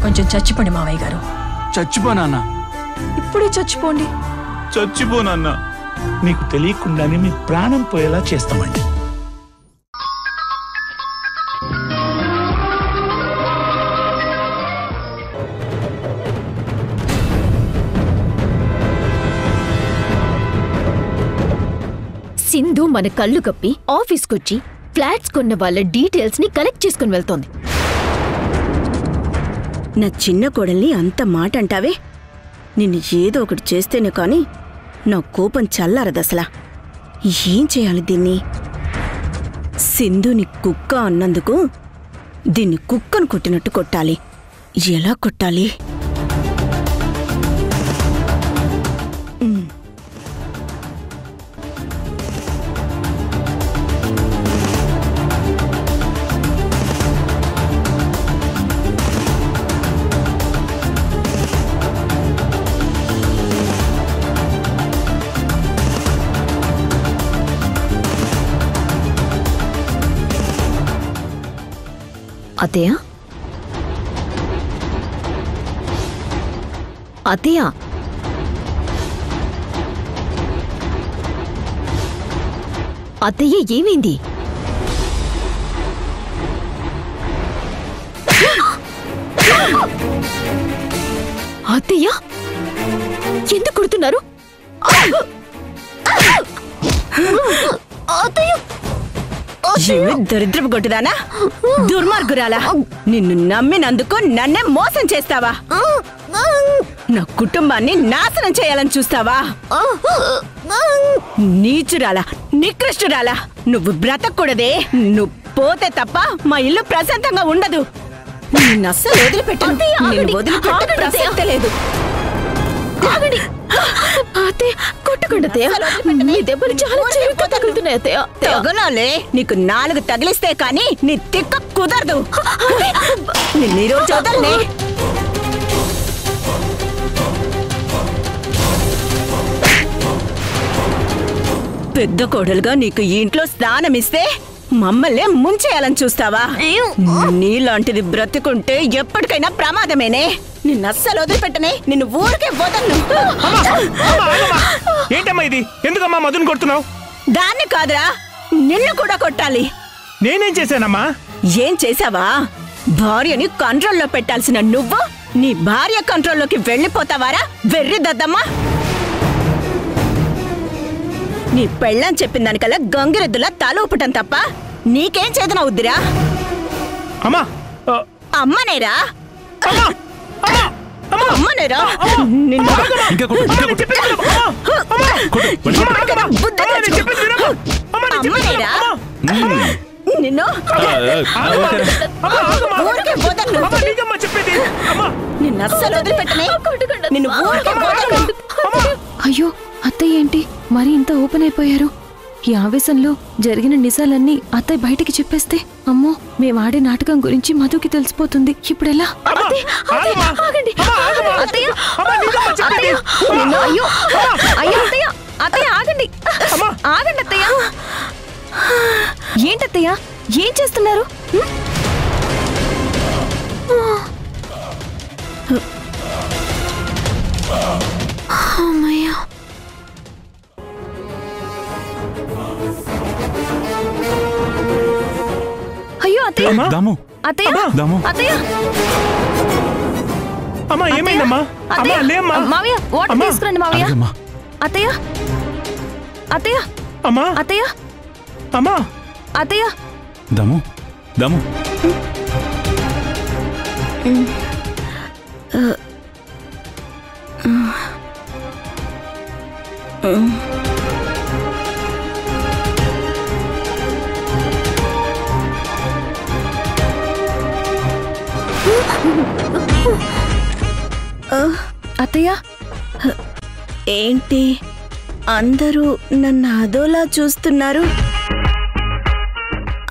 కొంచెం చచ్చిపోండి మావయ్య గారు. చచ్చిపోనా? ఇప్పుడే చచ్చిపోండి. చచ్చిపోనన్నా. మీకు తెలియకుండానే మీ ప్రాణం పోయేలా చేస్తామండి. సింధు మన కళ్ళు కప్పి ఆఫీస్కొచ్చి ఫ్లాట్స్ కొన్న వాళ్ళ డీటెయిల్స్ ని కలెక్ట్ చేసుకుని వెళ్తోంది. నా చిన్న కోడల్ని అంత మాట అంటావే? నిన్ను ఏదో ఒకటి చేస్తేనే కాని నా కోపం చల్లారదసలా. ఏం చేయాలి దీన్ని? సింధుని కుక్క అన్నందుకు దీన్ని కుక్కను కొట్టినట్టు కొట్టాలి. ఎలా కొట్టాలి? అతయ్య, అతయ్య, అతయ్య ఏమైంది? అతయ్య ఎందుకు కొడుతున్నారు? అతయ్య దరిద్రపు కొట్టుదానా, దుర్మార్గురాలా! నిన్ను నమ్మినందుకు నన్నే మోసం చేస్తావా? నా కుటుంబాన్ని నాశనం చేయాలని చూస్తావా? నీచురాలా, నికృష్టురాలా! నువ్వు బ్రతకూడదే. నువ్వు పోతే తప్ప మా ఇల్లు ప్రశాంతంగా ఉండదు. నిన్నస్సలు వదిలిపెట్టను. నిన్ను వదిలిపెట్టే ప్రసక్తే లేదు. తగలాలే, నీకు 4 తగిలిస్తే కాని నీ తిక్క కుదరదు. నిన్నీరోజు వదలనే. పెద్ద కోడలుగా నీకు ఈ ఇంట్లో స్థానమిస్తే మమ్మల్నే ముంచేయాలని చూస్తావా? నీలాంటిది బ్రతుకుంటే ఎప్పటికైనా ప్రమాదమేనే. నిన్నస్సలు వదిలిపెట్టనే. నిన్ను ఊరికే వదలను. ఏంటమ్మా ఇది? ఎందుకమ్మా మధుని కొడుతున్నావు? దాన్ని కాదురా, నిన్ను కూడా కొట్టాలి. నేనేం చేశానమ్మా? ఏం చేసావా? భార్యని కంట్రోల్లో పెట్టాల్సిన నువ్వు నీ భార్య కంట్రోల్లోకి వెళ్ళిపోతావారా వెర్రి దద్దమ్మా? నీ పెళ్ళం చెప్పిన దానికల్లా గంగిరెద్దులా తల ఊపటం తప్ప నీకేం చేతనవుద్దిరా? అమ్మనేరా, అమ్మనేరా. అమ్మనేరా నిన్ను ఊరికే వదలను. నిన్నస్సలు వదిలిపెట్టనే. నిన్ను ఊరికే వదలను. అయ్యో అత్తయ్య ఏంటి మరి ఇంత ఓపెన్ అయిపోయారు? ఈ ఆవేశంలో జరిగిన నిజాలన్నీ అత్తయ్య బయటికి చెప్పేస్తే అమ్మో మేమాడే నాటకం గురించి మధుకి తెలిసిపోతుంది. ఇప్పుడెలా? ఆగండి అత్తయ్య. ఏంటత్తయ్య ఏం చేస్తున్నారు? అమ్మయ్యా, అయ్యో అత్తయ్య, అత్తయ్య, అత్తయ్య, అమ్మా ఏమైందమ్మా? మావయ్య వాటర్ తీసుకురండి మావయ్య. అత్తయ్య, అత్తయ్య, అమ్మా, అత్తయ్య, అమ్మా, అత్తయ్య. దము దము అత్తయ్య ఏంటి అందరూ నన్ను అదోలా చూస్తున్నారు?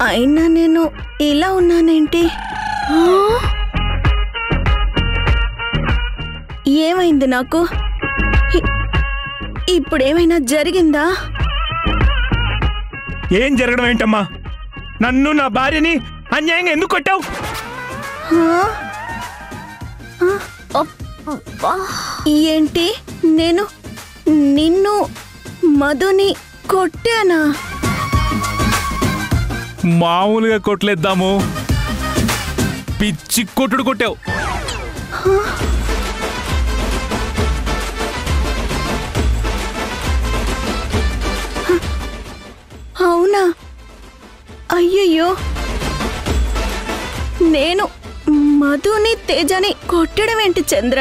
అయినా నేను ఇలా ఉన్నానేంటి? ఏమైంది నాకు? ఇప్పుడేమైనా జరిగిందా? ఏం జరగడం ఏంటమ్మా? నన్ను నా భార్యని అన్యాయంగా ఎందుకు కొట్టావు? ఏంటి నేను నిన్ను మధుని కొట్టానా? మామూలుగా కొట్లేద్దాము, పిచ్చి కొట్టుడు కొట్టావు. అవునా? అయ్యయ్యో, నేను మధుని తేజని కొట్టడం ఏంటి చంద్ర?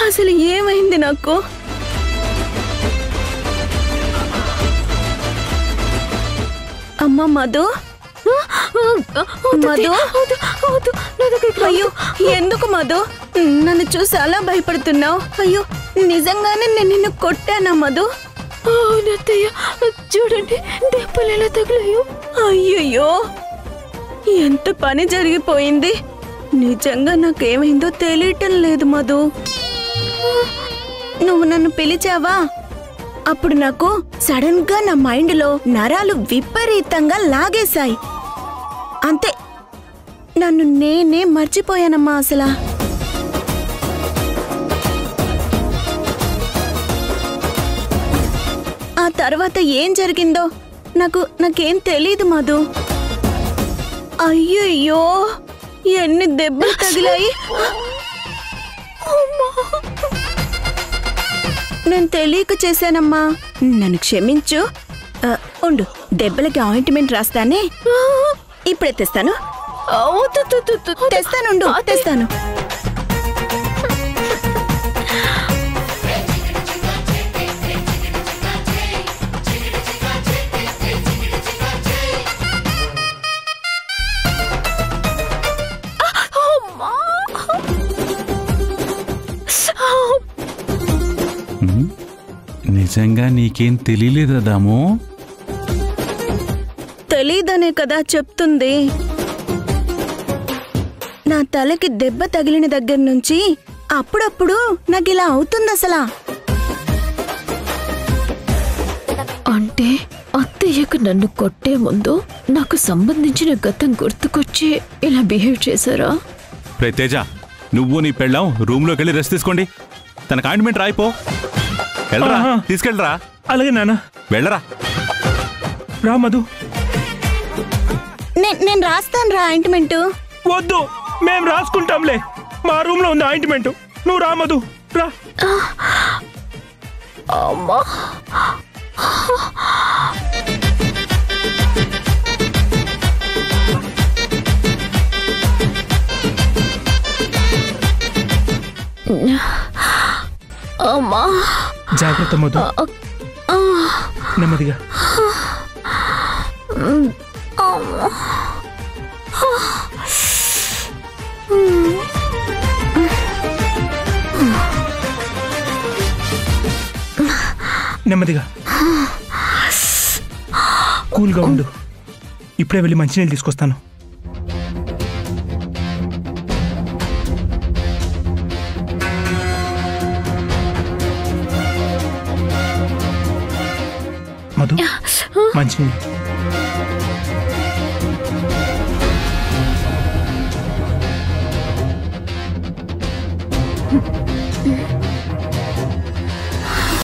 అసలు ఏమైంది నాకు? అమ్మ మధు, మధు, అయ్యో ఎందుకు మధు నన్ను చూసి అలా భయపడుతున్నావు? అయ్యో నిజంగానే నేను నిన్ను కొట్టానా మధు? అవునత్తయ్య, చూడండి దెబ్బలు ఎలా తగిలాయో. అయ్యయ్యో, ఎంత పని జరిగిపోయింది. నిజంగా నాకేమైందో తెలియటం లేదు మధు. నువ్వు నన్ను పిలిచావా? అప్పుడు నాకు సడన్ గా నా మైండ్ లో నరాలు విపరీతంగా లాగేశాయి. అంతే, నన్ను నేనే మర్చిపోయానమ్మా అసలు. ఆ తర్వాత ఏం జరిగిందో నాకేం తెలీదు మధు. అయ్యయ్యో, ఎన్ని దెబ్బలు తగిలాయి. నేను తెలియక చేశానమ్మా, నన్ను క్షమించు. ఉండు, దెబ్బలకి ఆయింట్మెంట్ రాస్తానే, ఇప్పుడే తెస్తాను. తెస్తానుండు, తెస్తాను. నిజంగా నీకేం తెలియలేదా దాము? తెలీదనే కదా చెప్తుంది. నా తలకి దెబ్బ తగిలిన దగ్గర నుంచి అప్పుడప్పుడు నాకు ఇలా అవుతుంది అసలా. అంటే అత్తయ్యకు నన్ను కొట్టే ముందు నాకు సంబంధించిన గతం గుర్తుకొచ్చి ఇలా బిహేవ్ చేశారా? తేజ, నువ్వు నీ పెళ్ళాం రూమ్ లోకి వెళ్ళి రెస్ట్ తీసుకోండి. తనకు ఆయింట్మెంట్ రాయిపో. వెళ్ళరా, తీసుకెళ్ళరా. అలాగే నాన్న. వెళ్ళరా. రా మధు. నేను రాస్తాను రా ఆయింట్మెంట్. వద్దు, మేం రాసుకుంటాంలే. మా రూమ్ లో ఉంది ఆయింట్మెంట్. నువ్వు రా మధు, రా. అమ్మా, అమ్మా, జాగ్రత్త మధు, నెమ్మదిగా. నెమ్మదిగా, కూల్గా ఉండు. ఇప్పుడే వెళ్ళి మంచినీళ్ళు తీసుకొస్తాను. మధు, మంచినీళ్ళు.